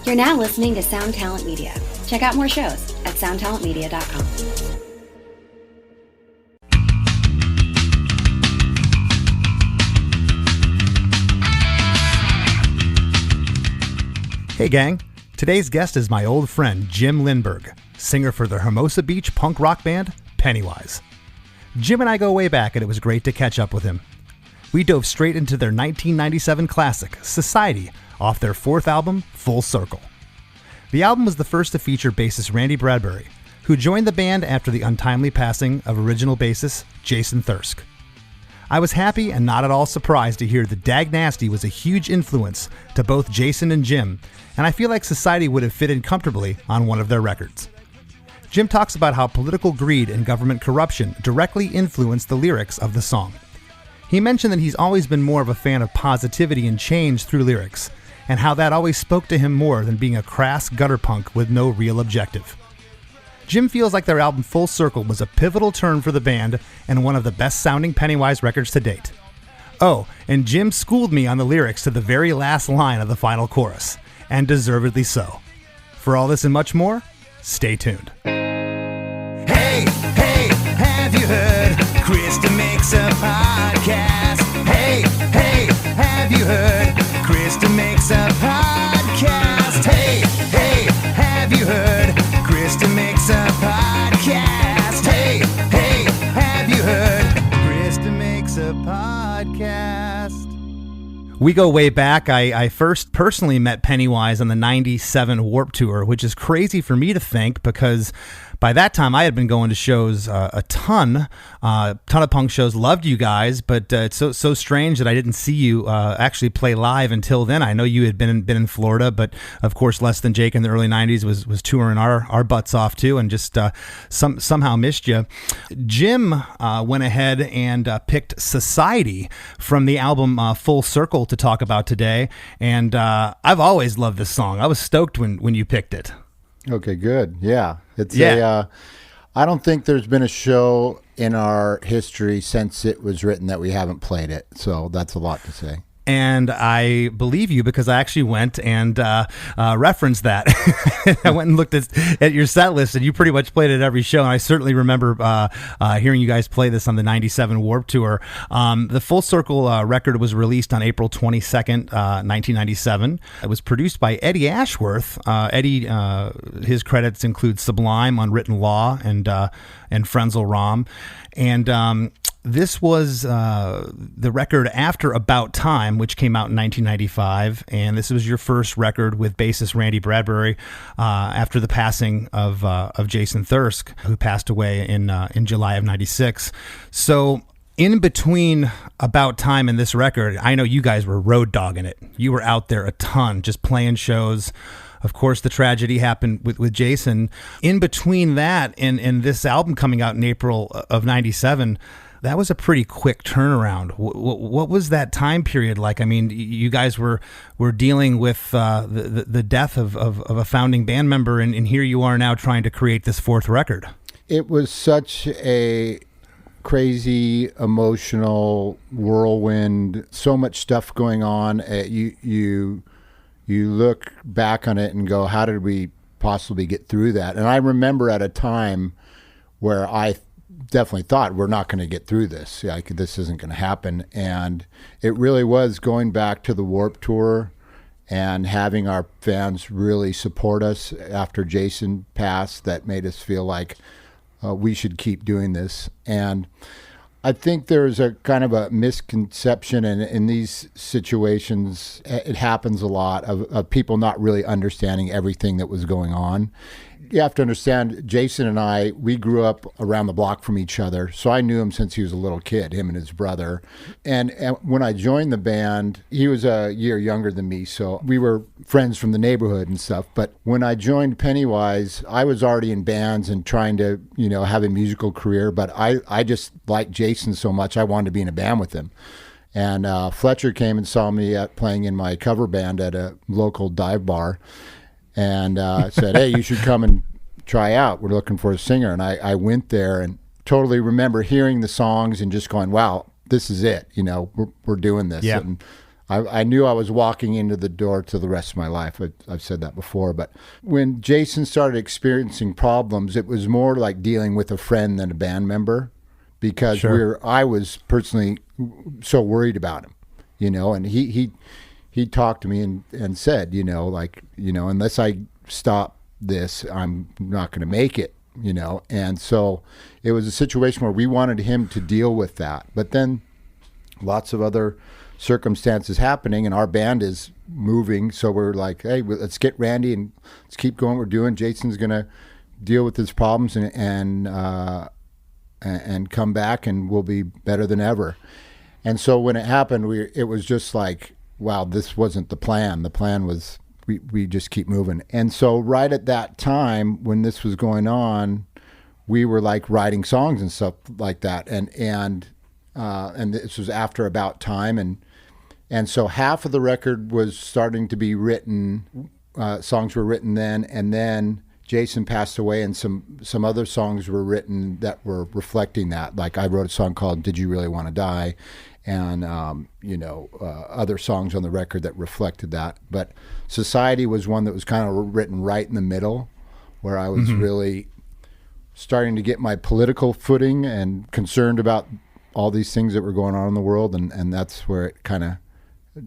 You're now listening to Sound Talent Media. Check out more shows at soundtalentmedia.com. Hey gang, today's guest is my old friend Jim Lindberg, singer for the Hermosa Beach punk rock band Pennywise. Jim and I go way back, and it was great to catch up with him. We dove straight into their 1997 classic, Society, off their fourth album, Full Circle. The album was the first to feature bassist Randy Bradbury, who joined the band after the untimely passing of original bassist Jason Thirsk. I was happy and not at all surprised to hear that Dag Nasty was a huge influence to both Jason and Jim, and I feel like Society would have fit in comfortably on one of their records. Jim talks about how political greed and government corruption directly influenced the lyrics of the song. He mentioned that he's always been more of a fan of positivity and change through lyrics, and how that always spoke to him more than being a crass gutter punk with no real objective. Jim feels like their album Full Circle was a pivotal turn for the band and one of the best-sounding Pennywise records to date. Oh, and Jim schooled me on the lyrics to the very last line of the final chorus, and deservedly so. For all this and much more, stay tuned. Hey, have you heard? Chris DeMakes a podcast. Hey, have you heard? Chris DeMakes a podcast. Hey, have you heard? Chris DeMakes a podcast. Hey, have you heard? Chris DeMakes a podcast. We go way back. I first personally met Pennywise on the 97 Warped Tour, which is crazy for me to think because by that time I had been going to shows a ton of punk shows, loved you guys, but it's so strange that I didn't see you actually play live until then. I know you had been in Florida, but of course Less Than Jake in the early 90s was touring our butts off too, and just somehow missed you. Jim went ahead and picked Society from the album Full Circle to talk about today, and I've always loved this song. I was stoked when you picked it. Okay, good. Yeah. I don't think there's been a show in our history since it was written that we haven't played it. So that's a lot to say. And I believe you because I actually went and referenced that. I went and looked at your set list, and you pretty much played it at every show. And I certainly remember hearing you guys play this on the 97 Warped Tour. The Full Circle record was released on April 22nd, 1997. It was produced by Eddie Ashworth. Eddie, his credits include Sublime, Unwritten Law, and Frenzal Rhomb. And this was the record after About Time, which came out in 1995, and this was your first record with bassist Randy Bradbury after the passing of Jason Thirsk, who passed away in July of 96. So in between About Time and this record, I know you guys were road dogging it. You were out there a ton, just playing shows. Of course, the tragedy happened with Jason. In between that and this album coming out in April of 97, that was a pretty quick turnaround. What was that time period like? I mean, you guys were dealing with the death of a founding band member, and here you are now trying to create this fourth record. It was such a crazy, emotional whirlwind, so much stuff going on. You look back on it and go, how did we possibly get through that? And I remember at a time where I definitely thought we're not going to get through this. This isn't going to happen. And it really was going back to the Warped Tour and having our fans really support us after Jason passed that made us feel like we should keep doing this. And I think there's a kind of a misconception in these situations. It happens a lot of people not really understanding everything that was going on. You have to understand, Jason and I, we grew up around the block from each other. So I knew him since he was a little kid, him and his brother. And when I joined the band, he was a year younger than me. So we were friends from the neighborhood and stuff. But when I joined Pennywise, I was already in bands and trying to, have a musical career. But I just liked Jason so much, I wanted to be in a band with him. And Fletcher came and saw me playing in my cover band at a local dive bar. And said, hey, you should come and try out. We're looking for a singer. And I went there and totally remember hearing the songs and just going, wow, this is it. We're doing this. Yeah. And I knew I was walking into the door to the rest of my life. I've said that before. But when Jason started experiencing problems, it was more like dealing with a friend than a band member, because Sure. I was personally so worried about him, and he talked to me and said, unless I stop this, I'm not going to make it, and so it was a situation where we wanted him to deal with that. But then lots of other circumstances happening, and our band is moving, so we're like, hey, let's get Randy and let's keep going what we're doing. Jason's going to deal with his problems and come back, and we'll be better than ever. And so when it happened, it was just like, wow, this wasn't the plan. The plan was we just keep moving. And so right at that time when this was going on, we were like writing songs and stuff like that. And this was after About Time. And so half of the record was starting to be written. Songs were written then, and then Jason passed away, and some other songs were written that were reflecting that. Like I wrote a song called "Did You Really Want to Die," and other songs on the record that reflected that. But "Society" was one that was kind of written right in the middle, where I was really starting to get my political footing and concerned about all these things that were going on in the world, and that's where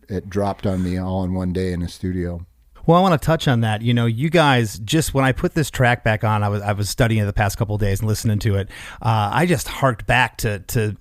it dropped on me all in one day in a studio. Well, I want to touch on that. You guys, just when I put this track back on, I was studying it the past couple of days and listening to it. I just harked back to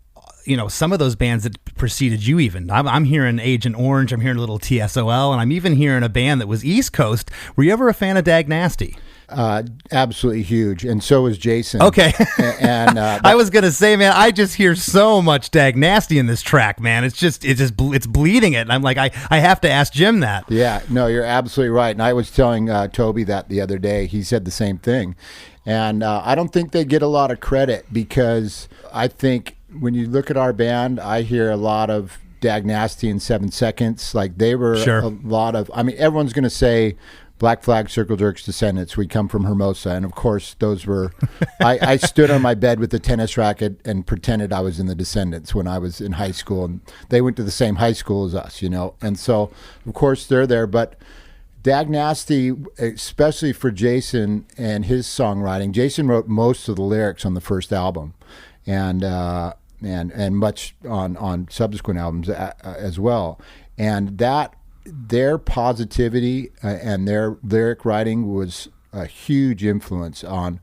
some of those bands that preceded you even. I'm hearing Agent Orange, I'm hearing a little TSOL, and I'm even hearing a band that was East Coast. Were you ever a fan of Dag Nasty? Absolutely huge, and so was Jason. Okay. and I was gonna say, man, I just hear so much Dag Nasty in this track, man. It's bleeding it, and I'm like, I have to ask Jim that. Yeah, no, you're absolutely right. And I was telling Toby that the other day. He said the same thing, and I don't think they get a lot of credit, because I think when you look at our band, I hear a lot of Dag Nasty and 7 Seconds. Like they were a lot of. I mean, everyone's gonna say Black Flag, Circle Jerks, Descendants. We come from Hermosa, and of course those were I stood on my bed with a tennis racket and pretended I was in the Descendants when I was in high school, and they went to the same high school as us, and so of course they're there. But Dag Nasty, especially for Jason and his songwriting, Jason wrote most of the lyrics on the first album, and much on subsequent albums as well, and that their positivity and their lyric writing was a huge influence on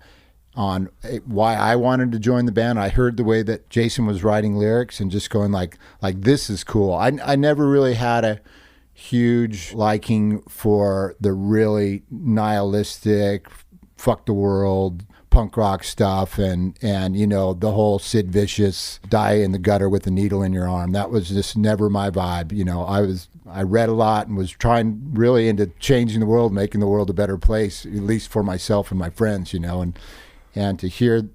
why I wanted to join the band. I heard the way that Jason was writing lyrics and just going like this is cool. I never really had a huge liking for the really nihilistic, fuck the world, punk rock stuff, and the whole Sid Vicious die in the gutter with a needle in your arm. That was just never my vibe. I read a lot and was trying really into changing the world, making the world a better place, at least for myself and my friends, and to hear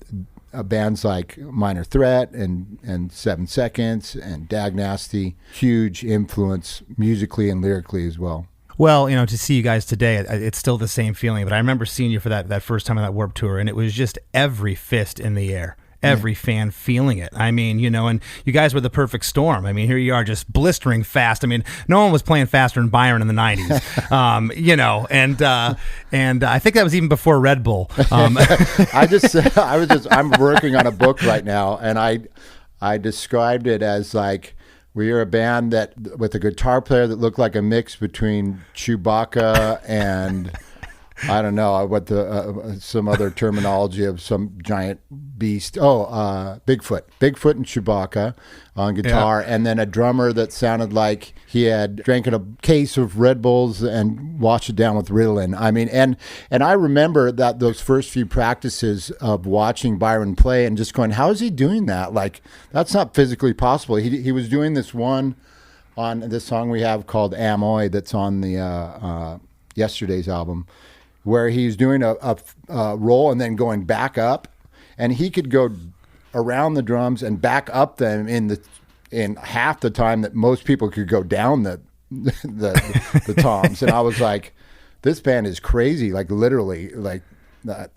bands like Minor Threat and 7 Seconds and Dag Nasty, huge influence musically and lyrically as well. Well, to see you guys today, it's still the same feeling. But I remember seeing you for that first time on that Warped Tour, and it was just every fist in the air. Every fan feeling it. I mean, and you guys were the perfect storm. I mean, here you are just blistering fast. I mean, no one was playing faster than Byron in the 90s, and I think that was even before Red Bull. I'm working on a book right now, and I described it as like, we are a band that with a guitar player that looked like a mix between Chewbacca and I don't know what the some other terminology of some giant beast. Bigfoot and Chewbacca on guitar, and then a drummer that sounded like he had drank a case of Red Bulls and washed it down with Ritalin. I mean, and I remember that those first few practices of watching Byron play and just going, how is he doing that? Like, that's not physically possible. He was doing this one on this song we have called Amoy that's on the Yesterday's album, where he's doing a roll and then going back up, and he could go around the drums and back up them in half the time that most people could go down the toms. And I was like, this band is crazy, like literally, like that.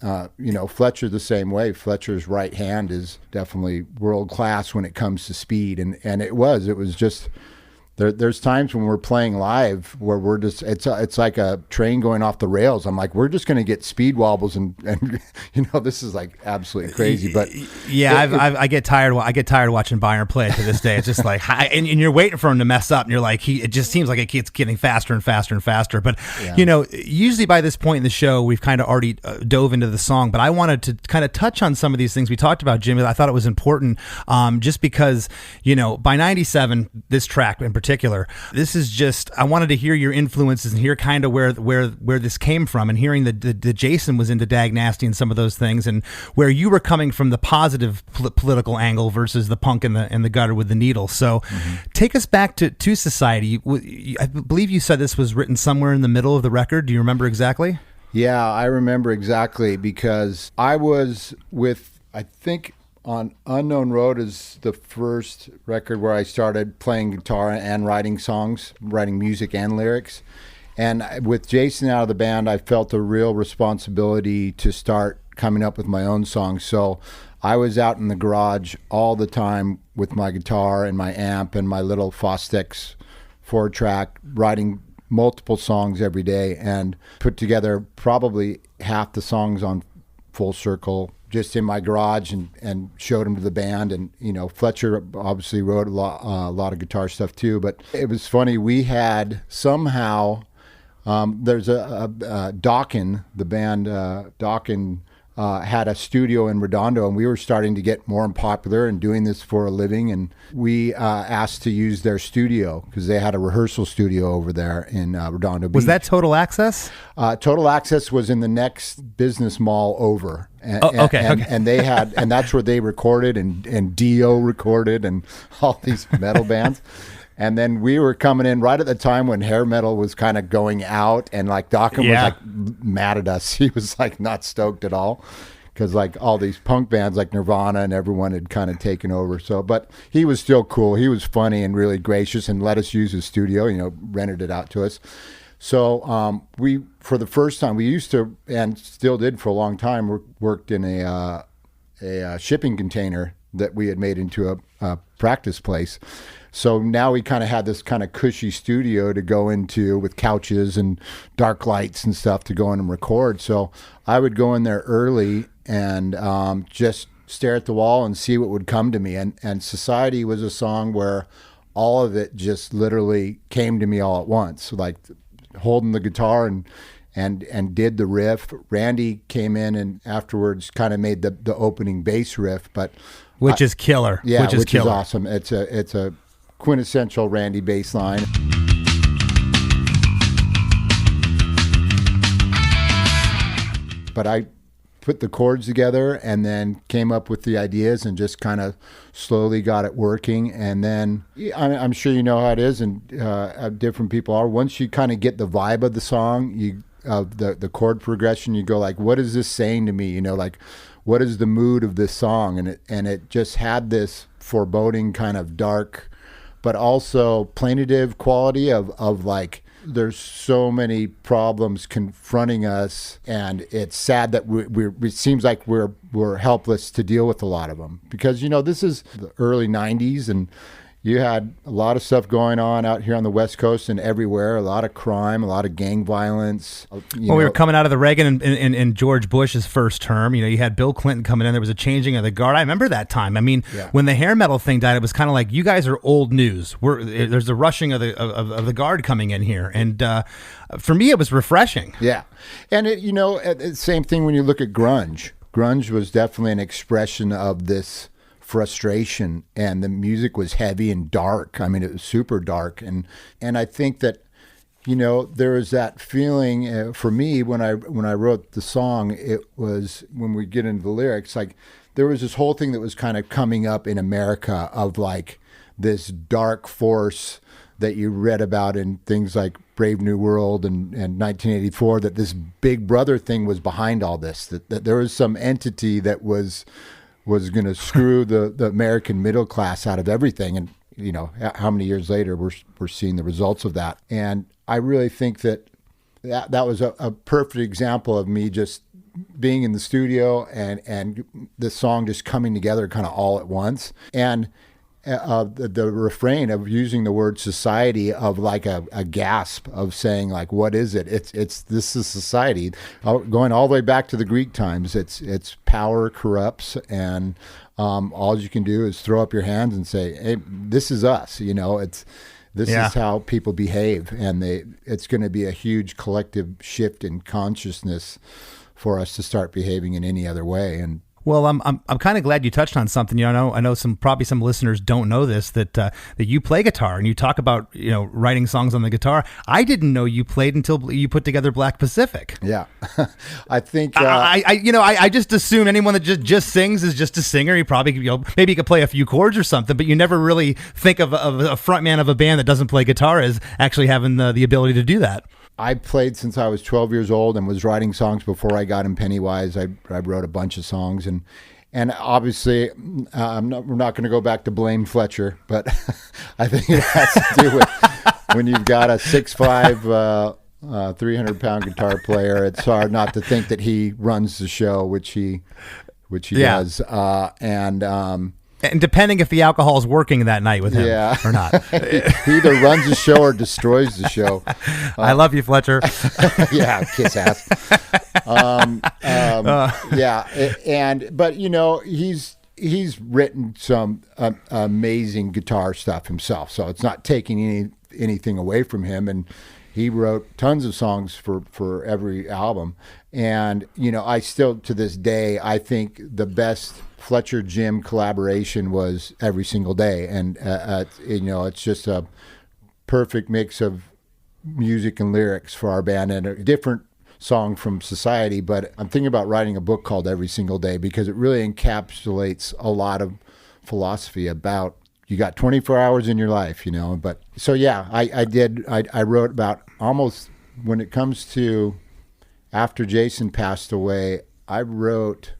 Fletcher the same way. Fletcher's right hand is definitely world class when it comes to speed, and it was just there's times when we're playing live where we're just it's like a train going off the rails. I'm like, we're just going to get speed wobbles and this is like absolutely crazy. But yeah, I get tired. I get tired watching Byron play it to this day. It's just like, and you're waiting for him to mess up, and you're like, it just seems like it keeps getting faster and faster and faster. But usually by this point in the show, we've kind of already dove into the song. But I wanted to kind of touch on some of these things we talked about, Jim. I thought it was important, just because by '97, this track in particular, this is just, I wanted to hear your influences and hear kind of where this came from, and hearing that Jason was into Dag Nasty and some of those things, and where you were coming from the positive political angle versus the punk and the gutter with the needle. So take us back to Society. I believe you said this was written somewhere in the middle of the record. Do you remember exactly? Yeah, I remember exactly, because I was with, I think, on Unknown Road is the first record where I started playing guitar and writing songs, writing music and lyrics. And with Jason out of the band, I felt a real responsibility to start coming up with my own songs. So I was out in the garage all the time with my guitar and my amp and my little Fostex 4-track, writing multiple songs every day, and put together probably half the songs on Full Circle just in my garage, and showed them to the band. And Fletcher obviously wrote a lot of guitar stuff too. But it was funny, we had somehow there's a Dawkin, the band Dawkin, had a studio in Redondo, and we were starting to get more popular and doing this for a living. And we asked to use their studio because they had a rehearsal studio over there in Redondo Beach. Was that Total Access? Total Access was in the next business mall over. Okay. And they had, and that's where they recorded, and Dio recorded, and all these metal bands. And then we were coming in right at the time when hair metal was kind of going out, and like Dawkins was like mad at us. He was like not stoked at all, because like all these punk bands like Nirvana and everyone had kind of taken over. So, but he was still cool. He was funny and really gracious, and let us use his studio, rented it out to us. So we, for the first time, we used to, and still did for a long time, worked in a shipping container that we had made into a practice place. So now we kind of had this kind of cushy studio to go into with couches and dark lights and stuff to go in and record. So I would go in there early and just stare at the wall and see what would come to me. And Society was a song where all of it just literally came to me all at once, like holding the guitar and did the riff. Randy came in and afterwards kind of made the opening bass riff, but which is killer. Yeah, which is awesome. It's a quintessential Randy bass line. But I put the chords together and then came up with the ideas and just kind of slowly got it working. And then I'm sure you know how it is, and different people are. Once you kind of get the vibe of the song, the chord progression, you go like, what is this saying to me? Like, what is the mood of this song? And it just had this foreboding kind of dark, but also plaintive quality of like, there's so many problems confronting us, and it's sad that it seems like we're helpless to deal with a lot of them, because this is the early 90s, and you had a lot of stuff going on out here on the West Coast and everywhere, a lot of crime, a lot of gang violence. We were coming out of the Reagan and George Bush's first term. You had Bill Clinton coming in. There was a changing of the guard. I remember that time. I mean, when the hair metal thing died, it was kind of like, you guys are old news. There's a rushing of the guard coming in here. And for me, it was refreshing. Yeah. And, same thing when you look at grunge. Grunge was definitely an expression of this frustration, and the music was heavy and dark. I mean, it was super dark, and I think that there was that feeling for me when I wrote the song. It was, when we get into the lyrics, like there was this whole thing that was kind of coming up in America of like this dark force that you read about in things like Brave New World and 1984, that this Big Brother thing was behind all this, that there was some entity that was going to screw the American middle class out of everything. And, how many years later we're seeing the results of that. And I really think that was a perfect example of me just being in the studio and this song just coming together kind of all at once. And the refrain of using the word society, of like a gasp of saying like, what is it? This is society. Going all the way back to the Greek times, it's power corrupts, and all you can do is throw up your hands and say, hey, this is us. This is how people behave, and it's going to be a huge collective shift in consciousness for us to start behaving in any other way. And well, I'm kind of glad you touched on something. I know probably some listeners don't know this, that you play guitar, and you talk about writing songs on the guitar. I didn't know you played until you put together Black Pacific. Yeah, I think I just assume anyone that just sings is just a singer. He probably maybe he could play a few chords or something, but you never really think of a frontman of a band that doesn't play guitar as actually having the ability to do that. I played since I was 12 years old and was writing songs before I got in Pennywise. I wrote a bunch of songs, and obviously we're not going to go back to blame Fletcher, but I think it has to do with when you've got a 6'5", 300-pound guitar player. It's hard not to think that he runs the show, which he does, and depending if the alcohol is working that night with him or not. He either runs the show or destroys the show. I love you, Fletcher. Yeah, kiss ass. But he's written some amazing guitar stuff himself, so it's not taking anything away from him. And he wrote tons of songs for every album. And I still, to this day, I think the best Fletcher Jim collaboration was Every Single Day, and it's just a perfect mix of music and lyrics for our band, and a different song from Society. But I'm thinking about writing a book called Every Single Day, because it really encapsulates a lot of philosophy about you got 24 hours in your life, But so I wrote about almost, when it comes to after Jason passed away, I wrote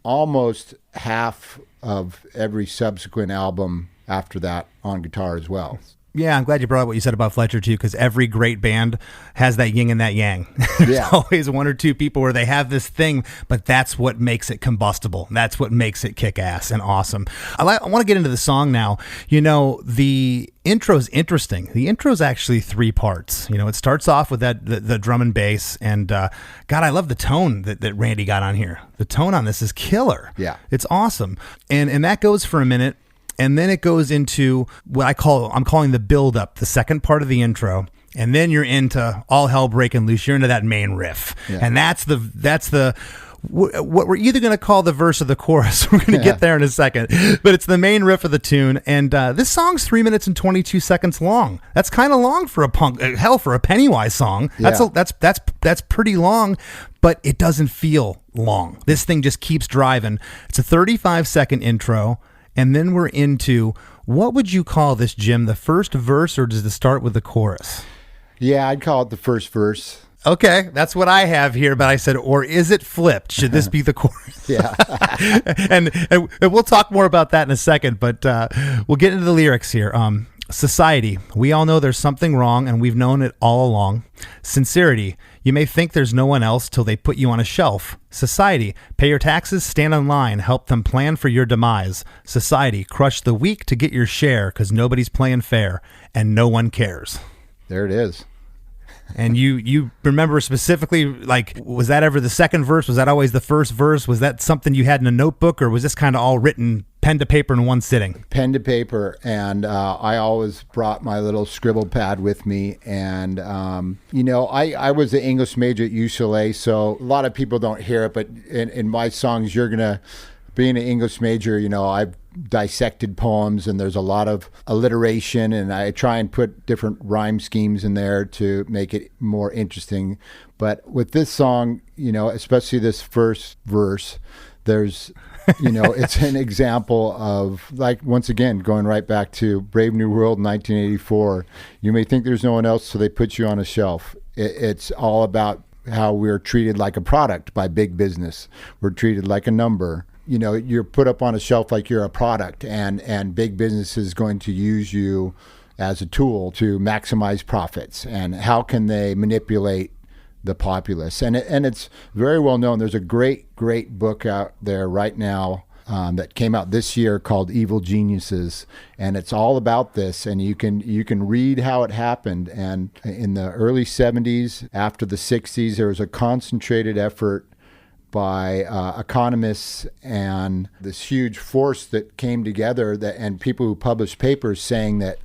almost half of every subsequent album after that on guitar as well. Yeah, I'm glad you brought up what you said about Fletcher too, because every great band has that yin and that yang. There's always one or two people where they have this thing, but that's what makes it combustible. That's what makes it kick ass and awesome. I want to get into the song now. The intro's interesting. The intro's actually 3 parts. It starts off with the drum and bass, and God, I love the tone that Randy got on here. The tone on this is killer. Yeah, it's awesome, and that goes for a minute. And then it goes into what I'm calling the build up, the second part of the intro. And then you're into all hell breaking loose. You're into that main riff. Yeah. And that's what we're either going to call the verse or the chorus. We're going to get there in a second, but it's the main riff of the tune. And this song's 3 minutes and 22 seconds long. That's kind of long for for a Pennywise song. Yeah. That's pretty long, but it doesn't feel long. This thing just keeps driving. It's a 35-second intro. And then we're into, what would you call this, Jim? The first verse, or does it start with the chorus? Yeah, I'd call it the first verse. Okay, that's what I have here, but I said, or is it flipped? Should this be the chorus? Yeah. and we'll talk more about that in a second, but we'll get into the lyrics here. Society, we all know there's something wrong, and we've known it all along. Sincerity, you may think there's no one else till they put you on a shelf. Society, pay your taxes, stand in line, help them plan for your demise. Society, crush the weak to get your share, because nobody's playing fair, and no one cares. There it is. And you remember specifically, like, was that ever the second verse? Was that always the first verse? Was that something you had in a notebook, or was this kind of all written pen to paper in one sitting? Pen to paper, and I always brought my little scribble pad with me. And I was an English major at UCLA, so a lot of people don't hear it, but in my songs, being an English major, I've dissected poems, and there's a lot of alliteration, and I try and put different rhyme schemes in there to make it more interesting. But with this song, especially this first verse, there's it's an example of, like, once again, going right back to Brave New World 1984. You may think there's no one else, so they put you on a shelf. It's all about how we're treated like a product by big business. We're treated like a number. You're put up on a shelf like you're a product, and big business is going to use you as a tool to maximize profits. And how can they manipulate the populace? And it's very well known. There's a great book out there right now that came out this year called Evil Geniuses, and it's all about this. And you can read how it happened. And in the early 70s, after the 60s, there was a concentrated effort by economists and this huge force that came together, and people who published papers saying that,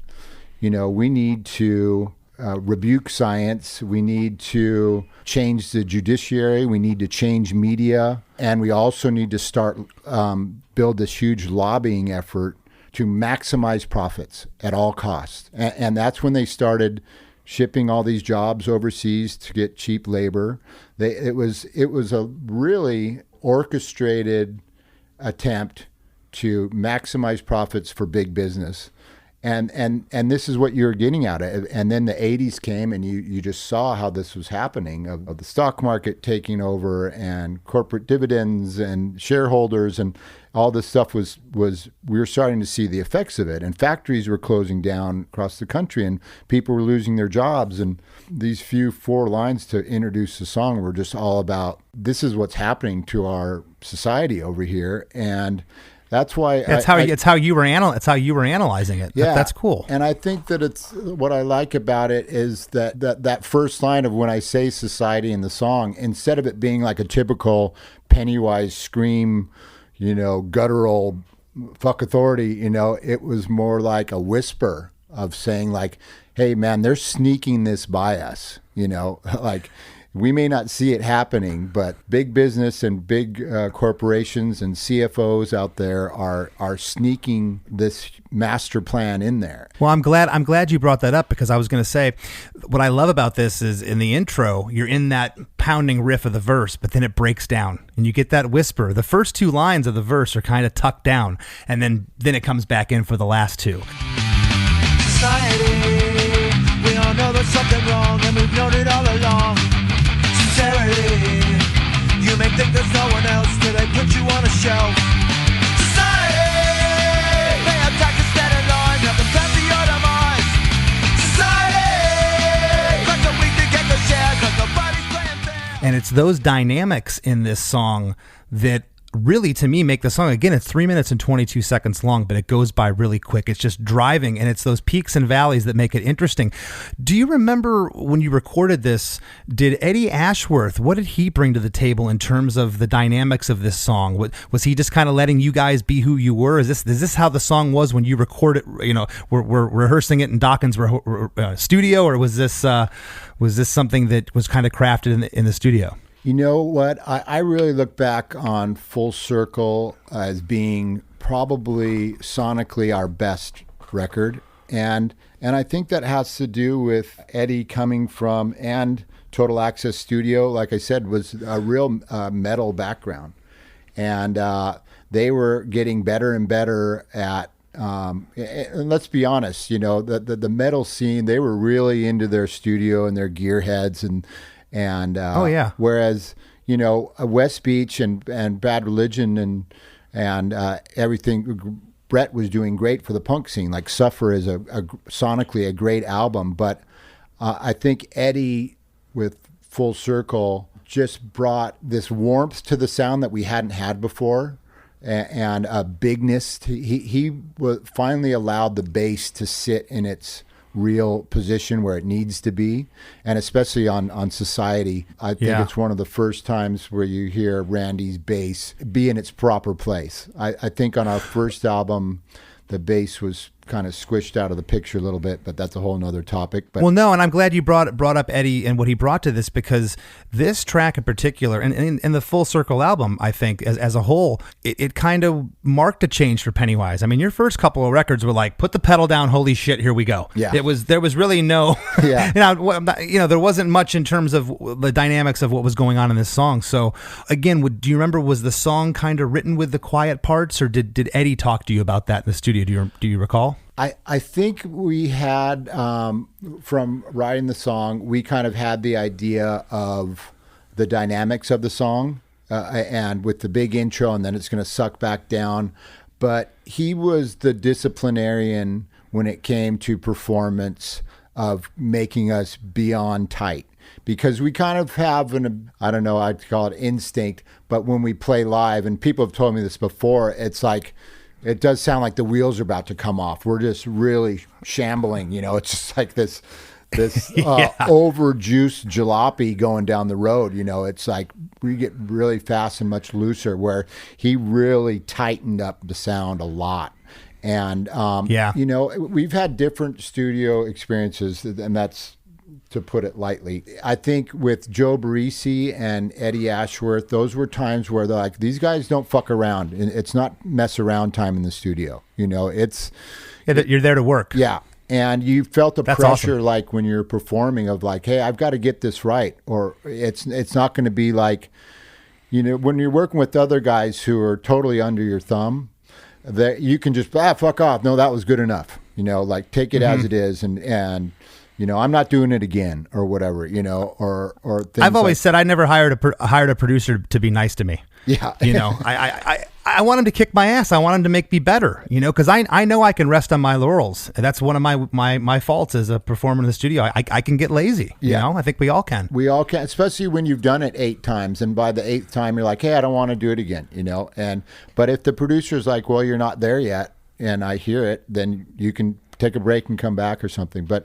we need to rebuke science, we need to change the judiciary, we need to change media, and we also need to start build this huge lobbying effort to maximize profits at all costs. And that's when they started shipping all these jobs overseas to get cheap labor. It was a really orchestrated attempt to maximize profits for big business. And this is what you're getting at. And then the 80s came, and you just saw how this was happening, of the stock market taking over and corporate dividends and shareholders, and all this stuff was we were starting to see the effects of it. And factories were closing down across the country, and people were losing their jobs. And these few 4 lines to introduce the song were just all about, this is what's happening to our society over here. And that's why it's how you were analyzing it. Yeah, that's cool. And I think that it's what I like about it is that first line of when I say society in the song, instead of it being like a typical Pennywise scream, guttural fuck authority, it was more like a whisper of saying like, hey man, they're sneaking this by us, like, we may not see it happening, but big business and big corporations and CFOs out there are sneaking this master plan in there. Well, I'm glad you brought that up, because I was going to say, what I love about this is in the intro, you're in that pounding riff of the verse, but then it breaks down and you get that whisper. The first 2 lines of the verse are kind of tucked down, and then it comes back in for the last 2. Society, we all know there's something wrong, and we've known it all along. You may think there's no one else till they put you on a shelf. Society, pay up taxes, stand in line, have them plan for your demise. Society, crack the weak to get the share, 'cause nobody's playing fair. And it's those dynamics in this song that really, to me, make the song, again, it's 3 minutes and 22 seconds long, but it goes by really quick. It's just driving, and it's those peaks and valleys that make it interesting. Do you remember when you recorded this, did Eddie Ashworth, what did he bring to the table in terms of the dynamics of this song? Was he just kind of letting you guys be who you were? Is this how the song was when you recorded, we're rehearsing it in Dawkins' studio, or was this something that was kind of crafted in the studio? You know what? I really look back on Full Circle as being probably sonically our best record. And I think that has to do with Eddie coming from, and Total Access Studio, like I said, was a real metal background. And they were getting better and better at, and let's be honest, the metal scene, they were really into their studio and their gearheads and oh yeah. Whereas West Beach and Bad Religion and everything, Brett was doing great for the punk scene. Like Suffer is a sonically a great album, but I think Eddie with Full Circle just brought this warmth to the sound that we hadn't had before, and a bigness. He finally allowed the bass to sit in its real position where it needs to be, and especially on Society, I think it's one of the first times where you hear Randy's bass be in its proper place. I think on our first album, the bass was kind of squished out of the picture a little bit, but that's a whole nother topic. But well, no, and I'm glad you brought up Eddie and what he brought to this, because this track in particular, and the Full Circle album, I think as a whole, it kind of marked a change for Pennywise. I mean, your first couple of records were like, put the pedal down, holy shit, here we go. Yeah. There was really no, there wasn't much in terms of the dynamics of what was going on in this song. So again, do you remember, was the song kind of written with the quiet parts, or did Eddie talk to you about that in the studio? Do you recall? I think we had, from writing the song, we kind of had the idea of the dynamics of the song, and with the big intro, and then it's going to suck back down. But he was the disciplinarian when it came to performance of making us be on tight. because we kind of have I don't know, I'd call it instinct, but when we play live, and people have told me this before, it's like, it does sound like the wheels are about to come off. We're just really shambling, it's just like this overjuiced jalopy going down the road. It's like we get really fast and much looser, where he really tightened up the sound a lot. And, we've had different studio experiences, and that's, to put it lightly. I think with Joe Barresi and Eddie Ashworth, those were times where they're like, these guys don't fuck around. It's not mess around time in the studio. You're there to work. Yeah. And you felt the That's pressure, awesome. like when you're performing, of like, hey, I've got to get this right. Or it's not going to be like, when you're working with other guys who are totally under your thumb, that you can just, fuck off. No, that was good enough. Like take it as it is. And I'm not doing it again, or whatever, or things. I've always said I never hired a producer to be nice to me. Yeah. I want him to kick my ass. I want him to make me better, because I know I can rest on my laurels. That's one of my faults as a performer in the studio. I can get lazy. I think we all can. We all can, especially when you've done it 8 times, and by the 8th time you're like, hey, I don't want to do it again, but if the producer's like, well, you're not there yet, and I hear it, then you can take a break and come back or something. But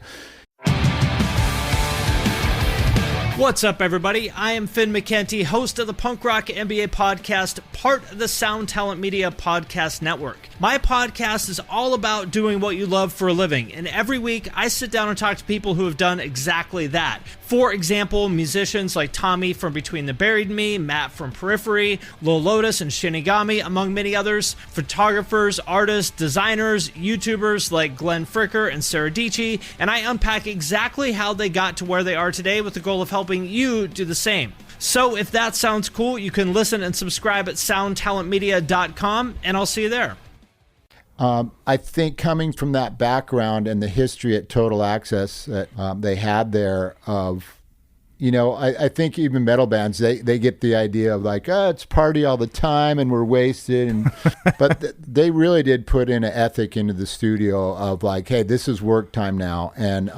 what's up, everybody? I am Finn McKenty, host of the Punk Rock MBA podcast, part of the Sound Talent Media podcast network. My podcast is all about doing what you love for a living, and every week I sit down and talk to people who have done exactly that. For example, musicians like Tommy from Between the Buried and Me, Matt from Periphery, Lil Lotus and Shinigami, among many others, photographers, artists, designers, YouTubers like Glenn Fricker and Sarah Dici, and I unpack exactly how they got to where they are today with the goal of helping you do the same. So if that sounds cool, you can listen and subscribe at soundtalentmedia.com, and I'll see you there. I think coming from that background and the history at Total Access that they had there of, I think even metal bands, they get the idea of like, it's party all the time and we're wasted. But they really did put in an ethic into the studio of like, hey, this is work time now. And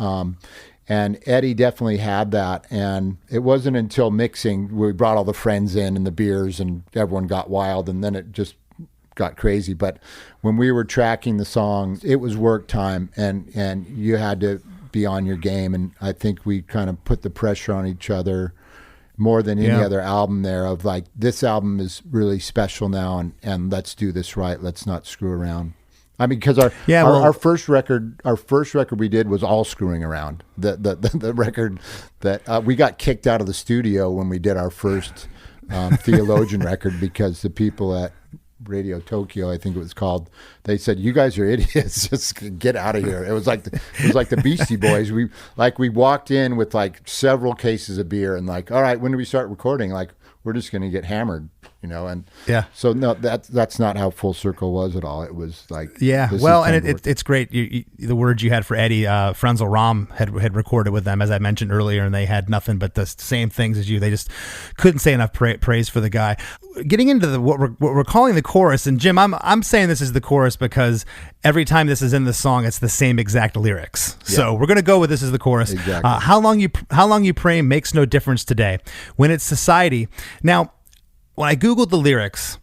Eddie definitely had that. And it wasn't until mixing, we brought all the friends in and the beers and everyone got wild, and then it just got crazy. But when we were tracking the songs, it was work time, and you had to be on your game. And I think we kind of put the pressure on each other more than any other album there, of like, this album is really special now, and let's do this right. Let's not screw around. I mean, because our first record we did was all screwing around. The record that we got kicked out of the studio when we did our first Theologian record, because the people at Radio Tokyo, I think it was called, they said, you guys are idiots, just get out of here. It was like the Beastie Boys. We walked in with like several cases of beer and like, all right, when do we start recording? Like, we're just going to get hammered, and so no, that's not how Full Circle was at all. It was like, well, and it's great. The words you had for Eddie, Frenzel Rom had recorded with them, as I mentioned earlier, and they had nothing but the same things as you. They just couldn't say enough praise for the guy. Getting into what we're calling the chorus, and Jim, I'm saying this is the chorus because every time this is in the song, it's the same exact lyrics. Yeah. So we're gonna go with this as the chorus. Exactly. How long you pray makes no difference today. When it's society. Now, when I googled the lyrics,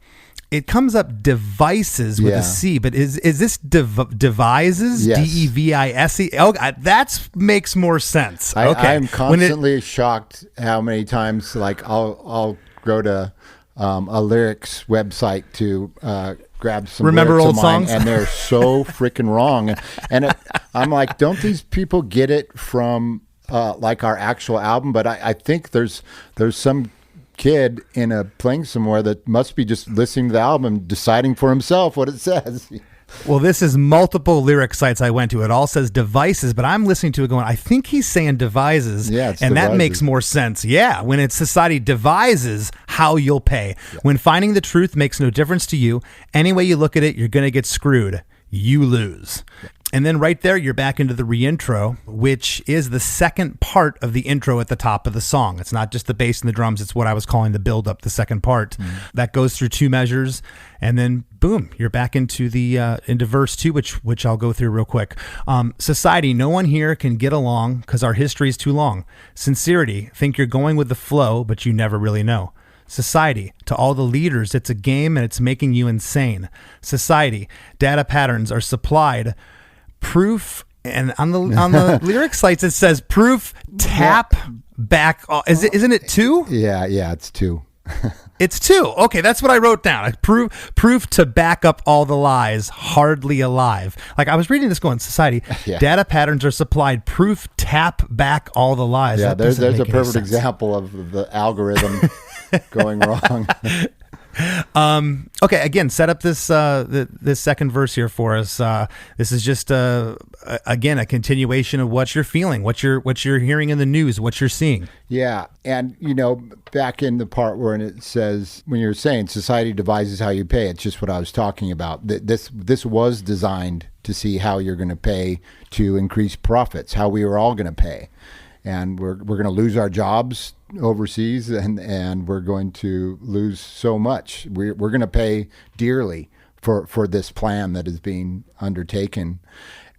it comes up devices with a C, but is this devises? Yes. DEVISE? Oh, that makes more sense. Okay. I'm constantly shocked how many times like I'll go to a lyrics website to grab some remember lyrics old of mine, songs, and they're so freaking wrong. And I'm like, don't these people get it from like our actual album? But I think there's some kid in a plane somewhere that must be just listening to the album and deciding for himself what it says. Well, this is multiple lyric sites I went to. It all says devices, but I'm listening to it going, I think he's saying devises. Yeah, it's and devices. That makes more sense. Yeah, when it's society devises how you'll pay. Yeah. When finding the truth makes no difference to you, any way you look at it, you're going to get screwed. You lose. And then right there, you're back into the reintro, which is the second part of the intro at the top of the song. It's not just the bass and the drums. It's what I was calling the build-up, the second part. That goes through 2 measures. And then, boom, you're back into the into verse 2, which I'll go through real quick. Society, no one here can get along because our history is too long. Sincerity, think you're going with the flow, but you never really know. Society, to all the leaders, it's a game and it's making you insane. Society, data patterns are supplied. Proof, and on the lyric sites it says proof tap back. Isn't it 2? Yeah, it's 2. It's 2. Okay, that's what I wrote down. Proof to back up all the lies. Hardly alive. Like I was reading this going, society, data patterns are supplied. Proof tap back all the lies. Yeah, there's a perfect example of the algorithm going wrong. Okay, again, set up this this second verse here for us. This is just again a continuation of what you're feeling, what you're hearing in the news, what you're seeing. Yeah, and back in the part where it says, when you're saying society devises how you pay, it's just what I was talking about. This was designed to see how you're going to pay to increase profits, how we were all going to pay. And we're going to lose our jobs overseas, and we're going to lose so much. We're going to pay dearly for this plan that is being undertaken.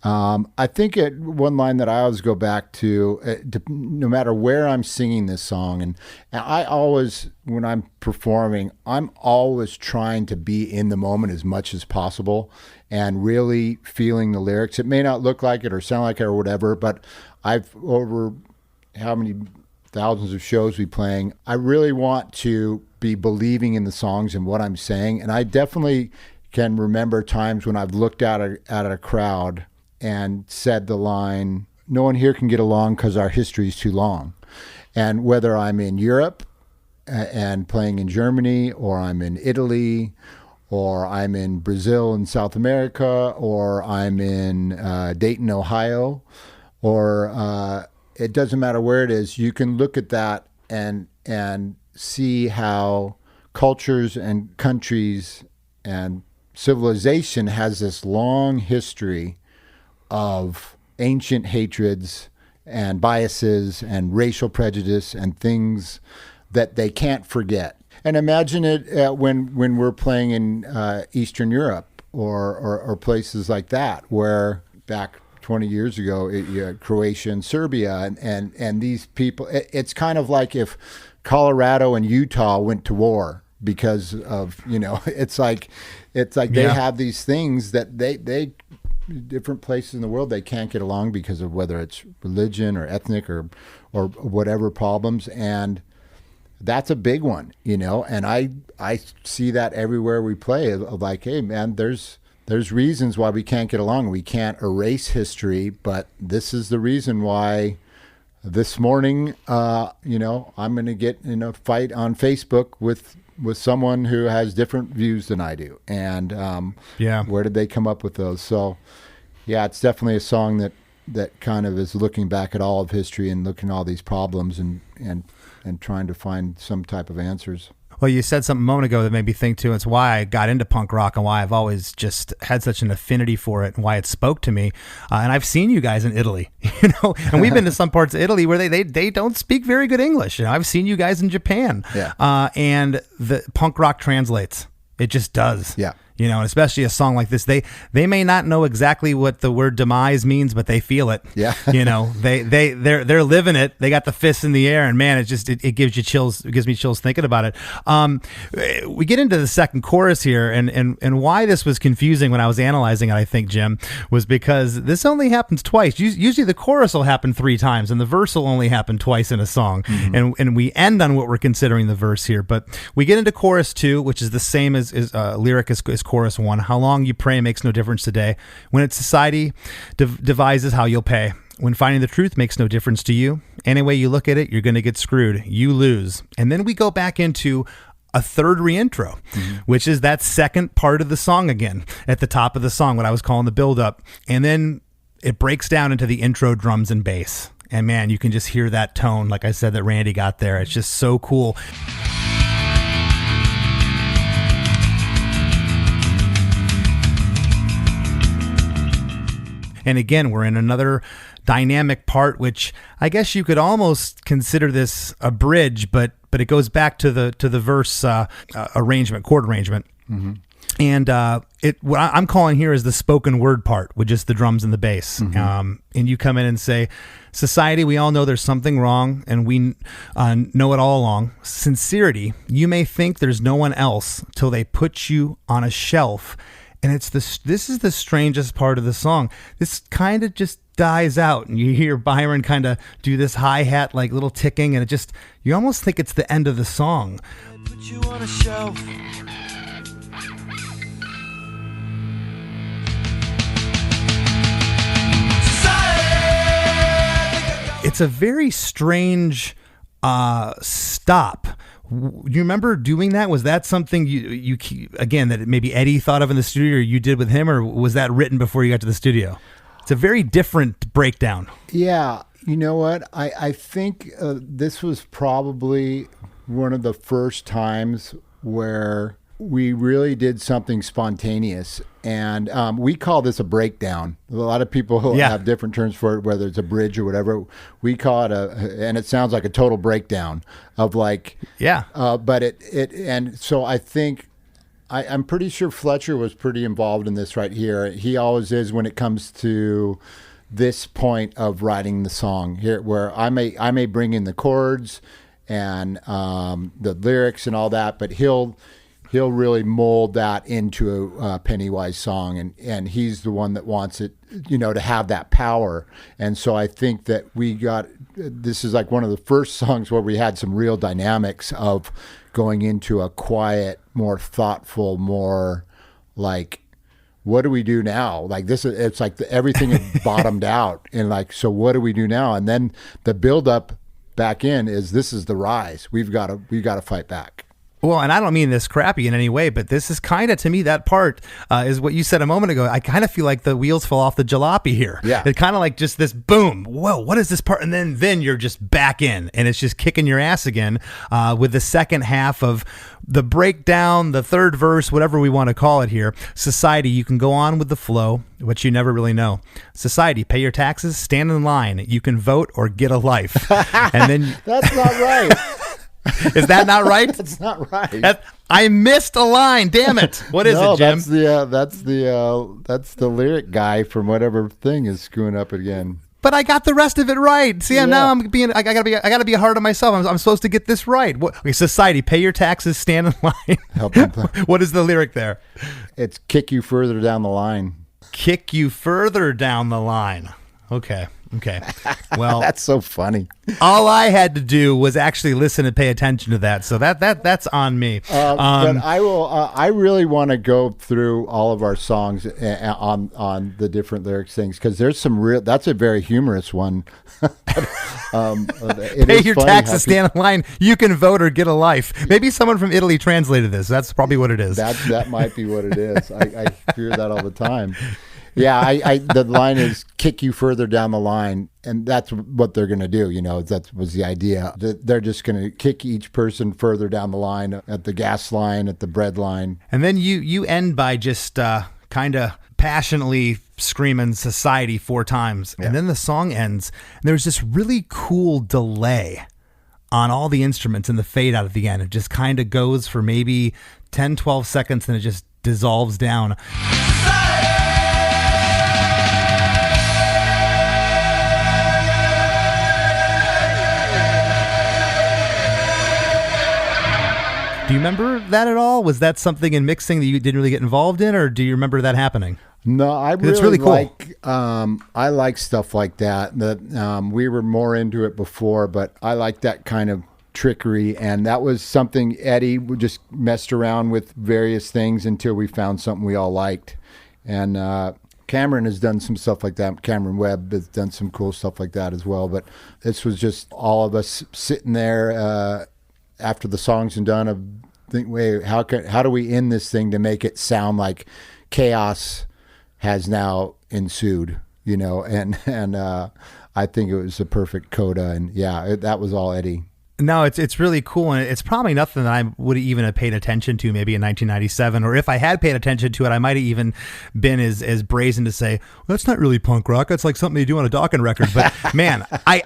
I think one line that I always go back to, no matter where I'm singing this song, and I always, when I'm performing, I'm always trying to be in the moment as much as possible and really feeling the lyrics. It may not look like it or sound like it or whatever, but I've over how many thousands of shows we playing, I really want to be believing in the songs and what I'm saying. And I definitely can remember times when I've looked at a crowd and said the line, no one here can get along because our history is too long. And whether I'm in Europe and playing in Germany, or I'm in Italy, or I'm in Brazil and South America, or I'm in Dayton, Ohio, or it doesn't matter where it is, you can look at that and see how cultures and countries and civilization has this long history of ancient hatreds and biases and racial prejudice and things that they can't forget. And imagine it when we're playing in Eastern Europe or places like that, where back 20 years ago, Croatia and Serbia and these people, it's kind of like if Colorado and Utah went to war because of, it's like they have these things that they different places in the world, they can't get along because of whether it's religion or ethnic or whatever problems. And that's a big one, and I see that everywhere we play, of like, hey man, there's reasons why we can't get along. We can't erase history, but this is the reason why this morning, I'm going to get in a fight on Facebook with someone who has different views than I do. And where did they come up with those? So, yeah, it's definitely a song that kind of is looking back at all of history and looking at all these problems and trying to find some type of answers. Well, you said something a moment ago that made me think too. It's why I got into punk rock and why I've always just had such an affinity for it and why it spoke to me. And I've seen you guys in Italy, and we've been to some parts of Italy where they don't speak very good English. I've seen you guys in Japan, and the punk rock translates. It just does. Yeah. And especially a song like this, they may not know exactly what the word demise means, but they feel it. Yeah. They're living it. They got the fists in the air, and man, it gives you chills. It gives me chills thinking about it. We get into the second chorus here, and why this was confusing when I was analyzing it, I think, Jim, was because this only happens twice. Usually the chorus will happen 3 times, and the verse will only happen twice in a song. Mm-hmm. And we end on what we're considering the verse here, but we get into chorus 2, which is the same as lyric as chorus 1. How long you pray makes no difference today. When it's society devises how you'll pay. When finding the truth makes no difference to you. Any way you look at it, you're going to get screwed. You lose. And then we go back into a third reintro, which is that second part of the song again at the top of the song, what I was calling the build up. And then it breaks down into the intro drums and bass. And man, you can just hear that tone, like I said, that Randy got there. It's just so cool. And again, we're in another dynamic part, which I guess you could almost consider this a bridge, but it goes back to the verse arrangement, chord arrangement. Mm-hmm. And what I'm calling here is the spoken word part with just the drums and the bass. Mm-hmm. And you come in and say, society, we all know there's something wrong, and we know it all along. Sincerity, you may think there's no one else till they put you on a shelf. And this is the strangest part of the song. This kind of just dies out, and you hear Byron kind of do this hi-hat, like little ticking, and you almost think it's the end of the song. Put you on a shelf. It's a very strange stop. You remember doing that? Was that something you again, that maybe Eddie thought of in the studio, or you did with him, or was that written before you got to the studio? It's a very different breakdown. Yeah, you know what? I think this was probably one of the first times where we really did something spontaneous. And we call this a breakdown. A lot of people have different terms for it, whether it's a bridge or whatever. We call it and it sounds like a total breakdown of like, but and so I think, I'm pretty sure Fletcher was pretty involved in this right here. He always is when it comes to this point of writing the song here, where I may bring in the chords and the lyrics and all that, but he'll really mold that into a Pennywise song, and he's the one that wants it, to have that power. And so I think that this is like one of the first songs where we had some real dynamics of going into a quiet, more thoughtful, more like, what do we do now? Like this, it's like everything had bottomed out, and like, so what do we do now? And then the build up back in this is the rise. We've got to fight back. Well, and I don't mean this crappy in any way, but this is kind of, to me, that part is what you said a moment ago. I kind of feel like the wheels fell off the jalopy here. Yeah. It's kind of like just this boom. Whoa, what is this part? And then you're just back in, and it's just kicking your ass again with the second half of the breakdown, the third verse, whatever we want to call it here. Society, you can go on with the flow, but you never really know. Society, pay your taxes, stand in line. You can vote or get a life. And then That's not right. Is that not right? That's not right. I missed a line. Damn it! What is it, Jim? That's the lyric guy from whatever thing is screwing up again. But I got the rest of it right. See, now I gotta be hard on myself. I'm supposed to get this right. Okay, society, pay your taxes, stand in line. Help them. What is the lyric there? It's kick you further down the line. Kick you further down the line. Okay. Well, that's so funny. All I had to do was actually listen and pay attention to that. So that's on me. But I will. I really want to go through all of our songs on the different lyrics things, because there's some real. That's a very humorous one. Pay your taxes, stand in line. You can vote or get a life. Maybe someone from Italy translated this. That's probably what it is. That might be what it is. I hear that all the time. Yeah, the line is kick you further down the line, and that's what they're going to do. That was the idea. They're just going to kick each person further down the line, at the gas line, at the bread line. And then you end by just kind of passionately screaming society 4 times. Yeah. And then the song ends, and there's this really cool delay on all the instruments and the fade out at the end. It just kind of goes for maybe 10, 12 seconds, and it just dissolves down. Do you remember that at all? Was that something in mixing that you didn't really get involved in, or do you remember that happening? No, it's really cool. I like stuff like that. We were more into it before, but I like that kind of trickery, and that was something Eddie just messed around with various things until we found something we all liked. And Cameron has done some stuff like that. Cameron Webb has done some cool stuff like that as well. But this was just all of us sitting there after the song's been done, think, wait, how do we end this thing to make it sound like chaos has now ensued? And I think it was a perfect coda, and that was all Eddie. No, it's really cool, and it's probably nothing that I would even have paid attention to maybe in 1997, or if I had paid attention to it, I might have even been as brazen to say, well, that's not really punk rock. That's like something you do on a Dawkins record. But man, I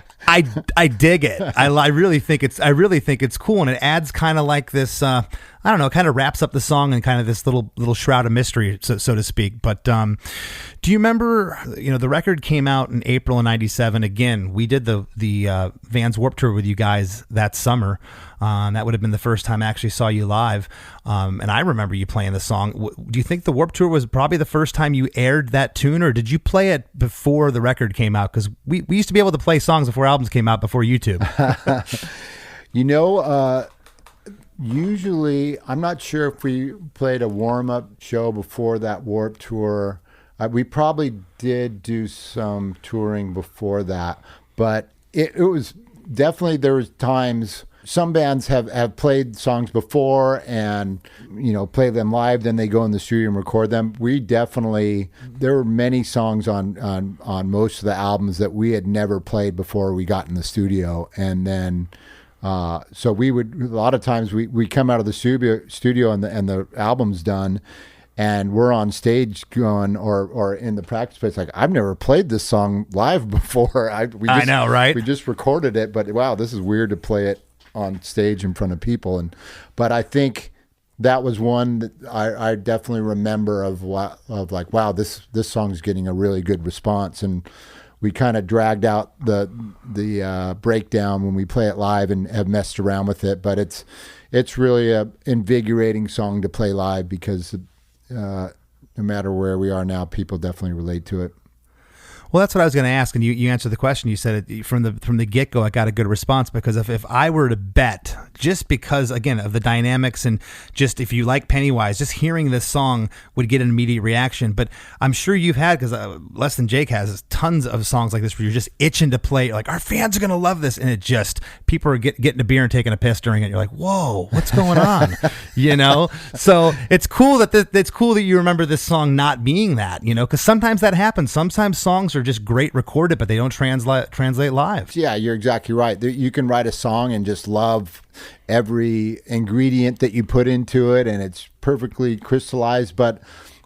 dig it. I really think it's cool, and it adds kind of like this. I don't know, kind of wraps up the song in kind of this little shroud of mystery, so to speak. But do you remember, the record came out in April of 97. Again, we did the Vans Warped Tour with you guys that summer. That would have been the first time I actually saw you live. And I remember you playing the song. Do you think the Warped Tour was probably the first time you aired that tune, or did you play it before the record came out? Because we used to be able to play songs before albums came out before YouTube. Usually, I'm not sure if we played a warm-up show before that Warped Tour. We probably did do some touring before that, but it was definitely, there was times, some bands have played songs before and, play them live, then they go in the studio and record them. We definitely, there were many songs on most of the albums that we had never played before we got in the studio, and then so we would, a lot of times we come out of the studio and the album's done, and we're on stage going, or in the practice space, like, I've never played this song live before. I know, right? We just recorded it, but wow, this is weird to play it on stage in front of people. But I think that was one that I definitely remember of like, wow, this song's getting a really good response. And we kind of dragged out the breakdown when we play it live and have messed around with it. But it's really a invigorating song to play live, because no matter where we are now, people definitely relate to it. Well, that's what I was going to ask, and you answered the question. You said it from the get-go, I got a good response, because if I were to bet, just because, again, of the dynamics, and just if you like Pennywise, just hearing this song would get an immediate reaction. But I'm sure you've had, because Less Than Jake has tons of songs like this where you're just itching to play. You're like, our fans are going to love this, and it just, people are getting a beer and taking a piss during it. You're like, whoa, what's going on? So it's cool that you remember this song not being that, because sometimes that happens. Sometimes songs are just great recorded, but they don't translate live. Yeah, you're exactly right. You can write a song and just love every ingredient that you put into it, and it's perfectly crystallized. But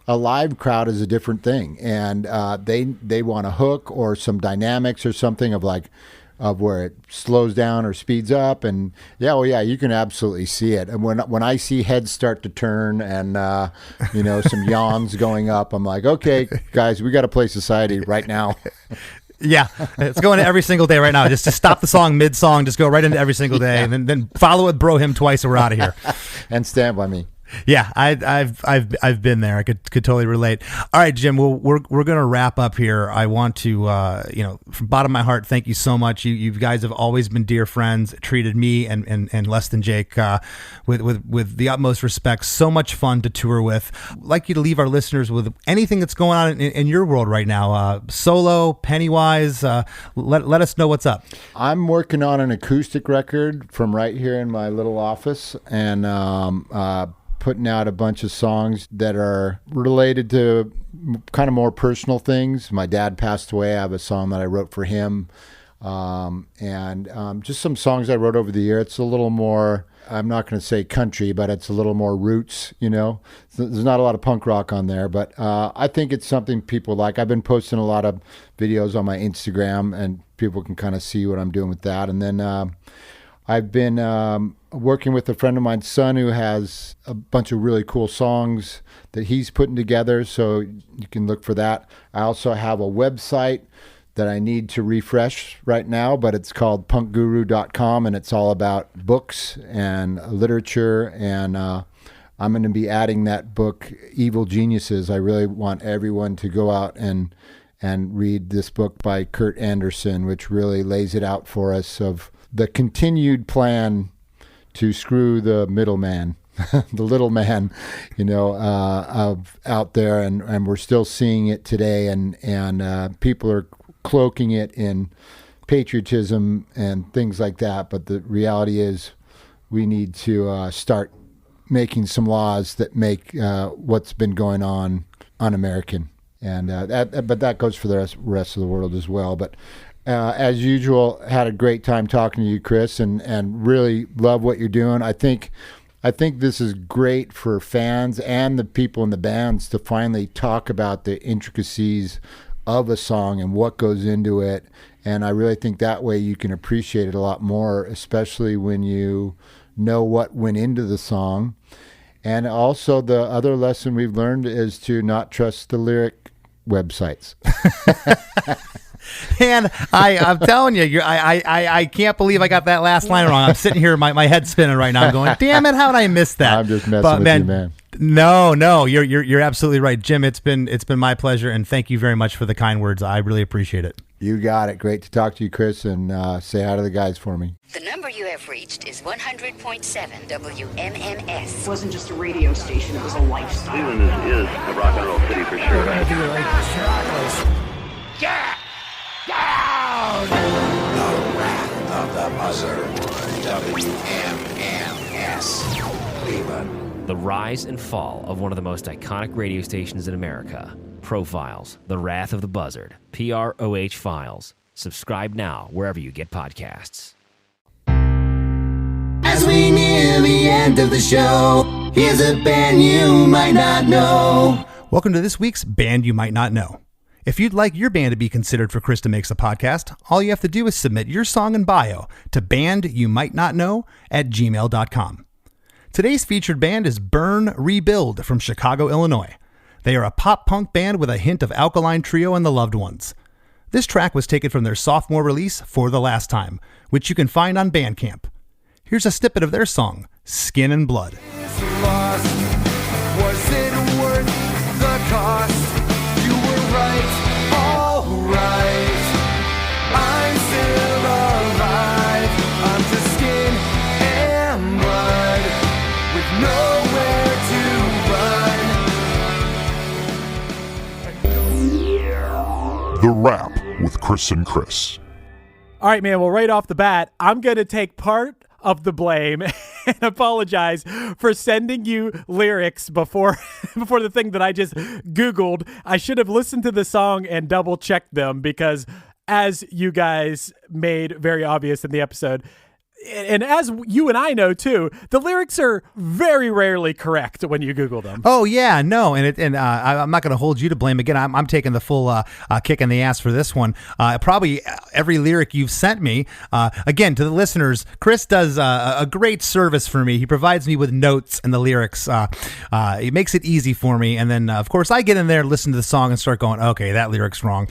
a live crowd is a different thing, and they want a hook or some dynamics or something of where it slows down or speeds up. And you can absolutely see it. And when I see heads start to turn and some yawns going up, I'm like, okay, guys, we got to play Society right now. Yeah, it's going to every single day right now. Just to stop the song mid-song, just go right into every single day, and then follow it with Bro Him twice, and we're out of here. And Stand By Me. Yeah, I've been there. I could totally relate. All right, Jim. Well, we're going to wrap up here. I want to, from bottom of my heart, thank you so much. You guys have always been dear friends. Treated me and Less Than Jake with the utmost respect. So much fun to tour with. I'd like you to leave our listeners with anything that's going on in your world right now. Solo, Pennywise. Let us know what's up. I'm working on an acoustic record from right here in my little office, and putting out a bunch of songs that are related to kind of more personal things. My dad passed away. I have a song that I wrote for him, and just some songs I wrote over the year. It's a little more, I'm not going to say country, but it's a little more roots, There's not a lot of punk rock on there, but I think it's something people like. I've been posting a lot of videos on my Instagram, and people can kind of see what I'm doing with that. And then I've been working with a friend of mine's son who has a bunch of really cool songs that he's putting together, so you can look for that. I also have a website that I need to refresh right now, but it's called punkguru.com, and it's all about books and literature, and I'm going to be adding that book, Evil Geniuses. I really want everyone to go out and read this book by Kurt Anderson, which really lays it out for us of the continued plan to screw the middleman, the little man, out there, and we're still seeing it today, and people are cloaking it in patriotism and things like that. But the reality is, we need to start making some laws that make what's been going on un-American, and but that goes for the rest of the world as well. But As usual, had a great time talking to you, Chris, and really love what you're doing. I think this is great for fans and the people in the bands to finally talk about the intricacies of a song and what goes into it. And I really think that way you can appreciate it a lot more, especially when you know what went into the song. And also the other lesson we've learned is to not trust the lyric websites. And I'm telling you, I can't believe I got that last line wrong. I'm sitting here, my head's spinning right now. I'm going, damn it, how did I miss that? I'm just messing with you, man. No, you're absolutely right, Jim. It's been my pleasure, and thank you very much for the kind words. I really appreciate it. You got it. Great to talk to you, Chris, and say hi to the guys for me. The number you have reached is 100.7 WMMS. It wasn't just a radio station, it was a lifestyle. Cleveland is a rock and roll city for sure. Down! The Wrath of the Buzzard. WMMS. Cleveland. The rise and fall of one of the most iconic radio stations in America. Profiles. The Wrath of the Buzzard. PROH Files. Subscribe now wherever you get podcasts. As we near the end of the show, here's a band you might not know. Welcome to this week's Band You Might Not Know. If you'd like your band to be considered for Chris DeMakes a Podcast, all you have to do is submit your song and bio to bandyoumighttnotknow@gmail.com. Today's featured band is Burn Rebuild from Chicago, Illinois. They are a pop-punk band with a hint of Alkaline Trio and the Loved Ones. This track was taken from their sophomore release, For the Last Time, which you can find on Bandcamp. Here's a snippet of their song, Skin and Blood. Was it worth the cost? You were right, all right. I'm still alive. I'm just skin and blood with nowhere to run. The Wrap with Chris and Chris. All right, man. Well, right off the bat, I'm going to take part of the blame and apologize for sending you lyrics before the thing that I just Googled. I should have listened to the song and double checked them because, as you guys made very obvious in the episode, and as you and I know too, the lyrics are very rarely correct when you Google them. Oh yeah, no, and I'm not going to hold you to blame again. I'm taking the full kick in the ass for this one. Probably every lyric you've sent me. Again, to the listeners, Chris does a great service for me. He provides me with notes and the lyrics. He makes it easy for me, and then of course I get in there, listen to the song, and start going, okay, that lyric's wrong.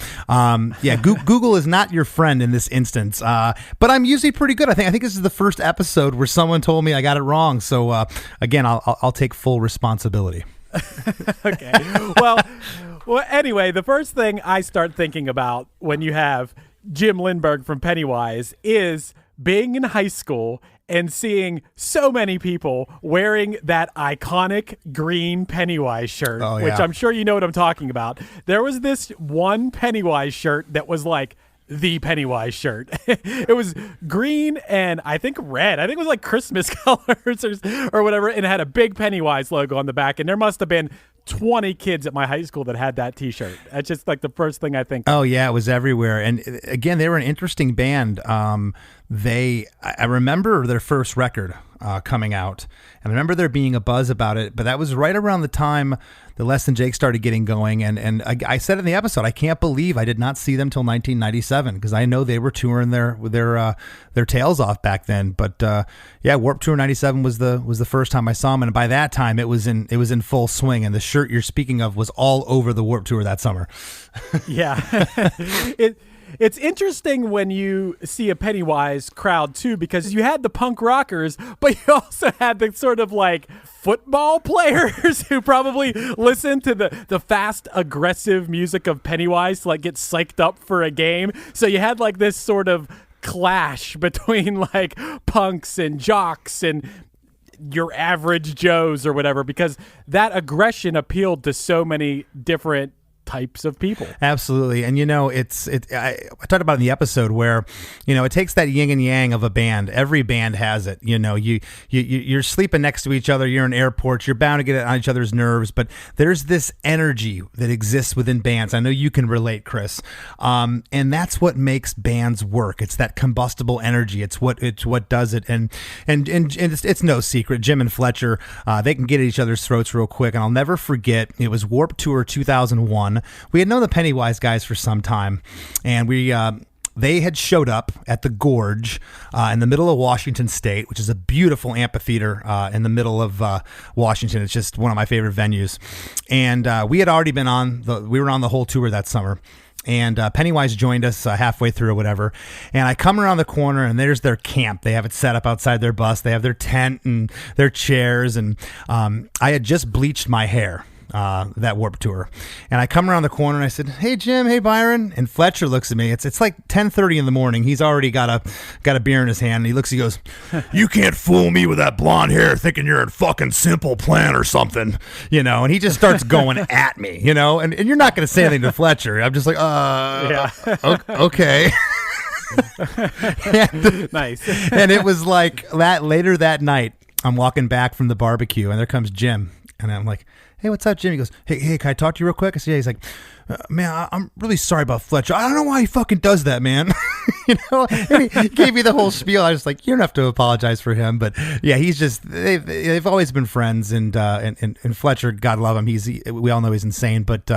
Google is not your friend in this instance, but I'm usually pretty good. I think this is the first episode where someone told me I got it wrong. So again, I'll take full responsibility. Okay. Well, anyway, the first thing I start thinking about when you have Jim Lindberg from Pennywise is being in high school and seeing so many people wearing that iconic green Pennywise shirt, which I'm sure you know what I'm talking about. There was this one Pennywise shirt that was like the Pennywise shirt. It was green and I think red. I think it was like Christmas colors or whatever, and it had a big Pennywise logo on the back. And there must have been 20 kids at my high school that had that T-shirt. That's just like the first thing I think. Oh yeah, it was everywhere. And again, they were an interesting band. I remember their first record coming out, and I remember there being a buzz about it. But that was right around the time the Less Than Jake started getting going, and I said in the episode, I can't believe I did not see them till 1997 because I know they were touring their tails off back then. But Warped Tour '97 was the first time I saw them, and by that time it was in full swing. And the shirt you're speaking of was all over the Warped Tour that summer. Yeah. It's interesting when you see a Pennywise crowd too, because you had the punk rockers, but you also had the sort of like football players who probably listen to the fast, aggressive music of Pennywise to like get psyched up for a game. So you had like this sort of clash between like punks and jocks and your average Joes or whatever, because that aggression appealed to so many different types of people. Absolutely. And I talked about in the episode where, it takes that yin and yang of a band. Every band has it. You're sleeping next to each other, you're in airports, you're bound to get on each other's nerves, but there's this energy that exists within bands. I know you can relate, Chris. And that's what makes bands work. It's that combustible energy. It's what does it. And it's no secret. Jim and Fletcher, they can get at each other's throats real quick. And I'll never forget, it was Warped Tour 2001. We had known the Pennywise guys for some time, and they had showed up at the Gorge in the middle of Washington State, which is a beautiful amphitheater in the middle of Washington. It's just one of my favorite venues. And we had already been we were on the whole tour that summer. And Pennywise joined us halfway through or whatever. And I come around the corner, and there's their camp. They have it set up outside their bus. They have their tent and their chairs. And I had just bleached my hair. That Warped Tour, and I come around the corner and I said, "Hey Jim, hey Byron," and Fletcher looks at me. It's like 10:30 in the morning. He's already got a beer in his hand, and he looks. He goes, "You can't fool me with that blonde hair, thinking you're in fucking Simple Plan or something, And he just starts going at me, And you're not going to say anything to Fletcher. I'm just like, okay. Nice. And it was like that. Later that night, I'm walking back from the barbecue, and there comes Jim, and I'm like, "Hey, what's up, Jim?" He goes, hey, can I talk to you real quick? I said, yeah. He's like, "Man, I'm really sorry about Fletcher. I don't know why he fucking does that, man." And he gave me the whole spiel. I was like, "You don't have to apologize for him." But yeah, he's just, they've always been friends. And Fletcher, God love him. We all know he's insane, but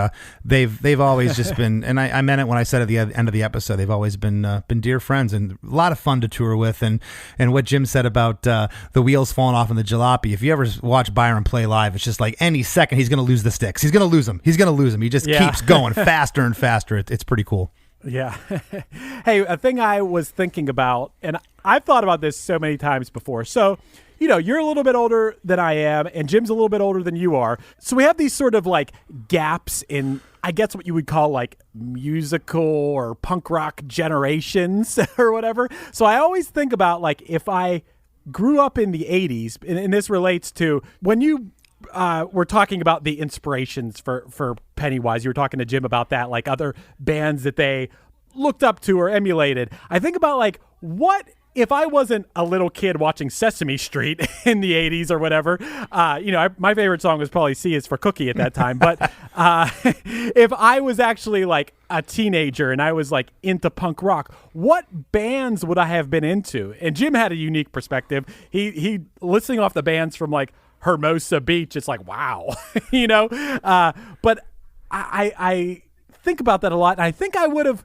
they've always just been, and I meant it when I said at the end of the episode, they've always been dear friends and a lot of fun to tour with. And what Jim said about the wheels falling off in the jalopy, if you ever watch Byron play live, it's just like any second he's going to lose the sticks. He's going to lose them. He just keeps going faster and faster. It's pretty cool. Yeah. Hey, a thing I was thinking about, and I've thought about this so many times before. So, you're a little bit older than I am, and Jim's a little bit older than you are. So we have these sort of like gaps in, I guess, what you would call like musical or punk rock generations or whatever. So I always think about like if I grew up in the 80s, and this relates to when you we're talking about the inspirations for Pennywise. You were talking to Jim about that, like other bands that they looked up to or emulated. I think about like, what if I wasn't a little kid watching Sesame Street in the 80s or whatever? My favorite song was probably C is for Cookie at that time. But if I was actually like a teenager and I was like into punk rock, what bands would I have been into? And Jim had a unique perspective. He listing off the bands from like Hermosa Beach, it's like, wow, but I think about that a lot. And I think I would have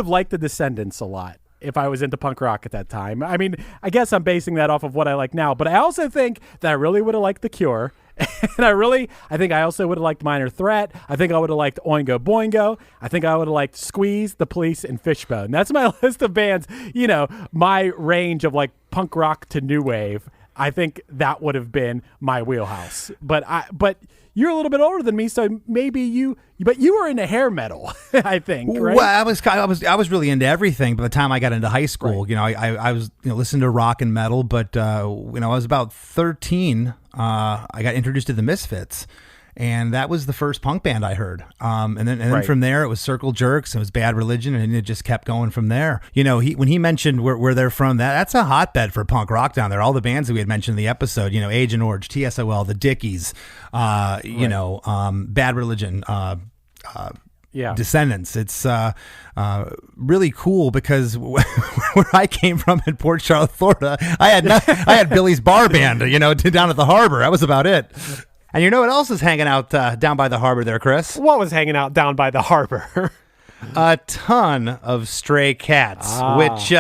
liked the Descendants a lot if I was into punk rock at that time. I mean, I guess I'm basing that off of what I like now, but I also think that I really would have liked The Cure. And I think I also would have liked Minor Threat. I think I would have liked Oingo Boingo. I think I would have liked Squeeze, The Police, and Fishbone. That's my list of bands, my range of like punk rock to new wave. I think that would have been my wheelhouse. But you're a little bit older than me, so maybe you were into hair metal, I think, right? Well, I was really into everything by the time I got into high school. Right. I was listening to rock and metal, but I was about 13. I got introduced to the Misfits. And that was the first punk band I heard. And then from there, it was Circle Jerks, and it was Bad Religion, and it just kept going from there. When he mentioned where they're from, that's a hotbed for punk rock down there. All the bands that we had mentioned in the episode, Agent Orange, TSOL, the Dickies, Bad Religion, Descendants. It's really cool because where I came from in Port Charlotte, Florida, I had Billy's Bar Band, down at the harbor. That was about it. And what else is hanging out down by the harbor there, Chris? What was hanging out down by the harbor? A ton of stray cats, which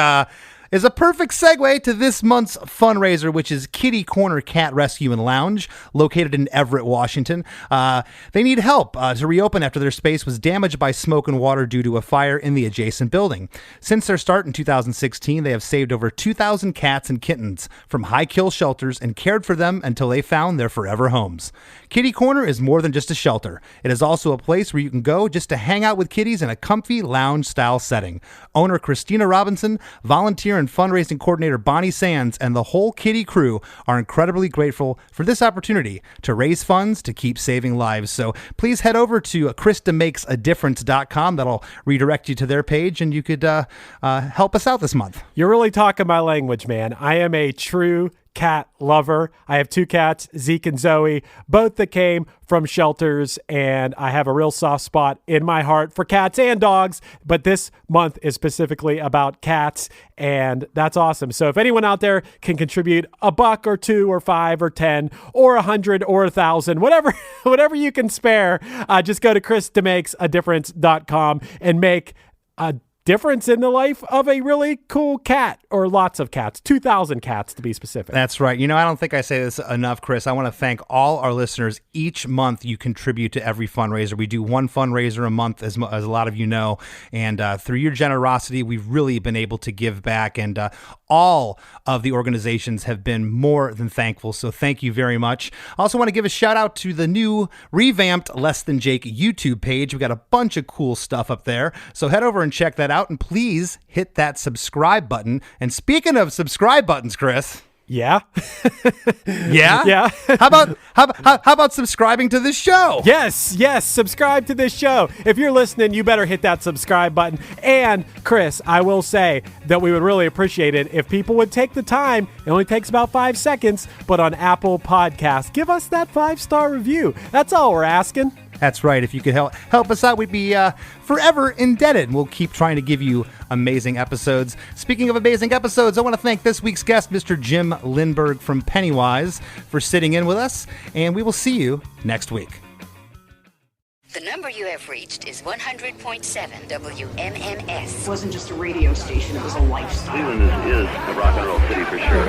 is a perfect segue to this month's fundraiser, which is Kitty Corner Cat Rescue and Lounge, located in Everett, Washington. They need help to reopen after their space was damaged by smoke and water due to a fire in the adjacent building. Since their start in 2016, they have saved over 2,000 cats and kittens from high-kill shelters and cared for them until they found their forever homes. Kitty Corner is more than just a shelter. It is also a place where you can go just to hang out with kitties in a comfy lounge-style setting. Owner Christina Robinson, volunteer and fundraising coordinator Bonnie Sands and the whole Kitty crew are incredibly grateful for this opportunity to raise funds to keep saving lives. So please head over to ChrisDeMakesADifference.com. That'll redirect you to their page, and you could help us out this month. You're really talking my language, man. I am a true cat lover. I have 2 cats, Zeke and Zoe, both that came from shelters, and I have a real soft spot in my heart for cats and dogs, but this month is specifically about cats, and that's awesome. So if anyone out there can contribute $1 or $2 or $5 or $10 or $100 or $1,000, whatever you can spare, just go to ChrisDeMakesADifference.com and make a difference in the life of a really cool cat, or lots of cats, 2,000 cats to be specific. That's right. You know, I don't think I say this enough, Chris. I want to thank all our listeners. Each month you contribute to every fundraiser. We do one fundraiser a month, as a lot of you know, and through your generosity, we've really been able to give back, and all of the organizations have been more than thankful, so thank you very much. I also want to give a shout out to the new revamped Less Than Jake YouTube page. We've got a bunch of cool stuff up there, so head over and check that out, and please hit that subscribe button. And speaking of subscribe buttons, Chris. Yeah. Yeah? Yeah. How about subscribing to this show? Yes. Subscribe to this show. If you're listening, you better hit that subscribe button. And Chris, I will say that we would really appreciate it if people would take the time. It only takes about 5 seconds, but on Apple Podcasts, give us that 5-star review. That's all we're asking. That's right. If you could help us out, we'd be forever indebted. We'll keep trying to give you amazing episodes. Speaking of amazing episodes, I want to thank this week's guest, Mr. Jim Lindberg from Pennywise, for sitting in with us, and we will see you next week. The number you have reached is 100.7 WMMS. It wasn't just a radio station, it was a lifestyle. Cleveland is a rock and roll city for sure.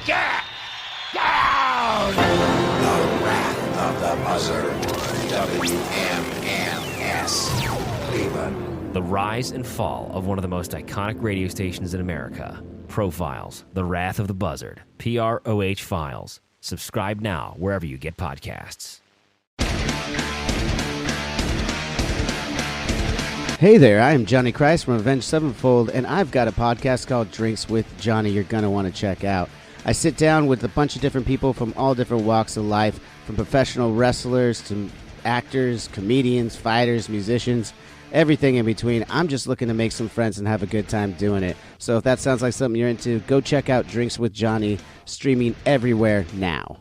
Yeah! Down! The Wrath of the Buzzard. WMMS. Cleveland. The rise and fall of one of the most iconic radio stations in America. Profiles, The Wrath of the Buzzard. PROH Files. Subscribe now wherever you get podcasts. Hey there, I am Johnny Christ from Avenged Sevenfold, and I've got a podcast called Drinks with Johnny you're going to want to check out. I sit down with a bunch of different people from all different walks of life, from professional wrestlers to actors, comedians, fighters, musicians, everything in between. I'm just looking to make some friends and have a good time doing it. So if that sounds like something you're into, go check out Drinks with Johnny, streaming everywhere now.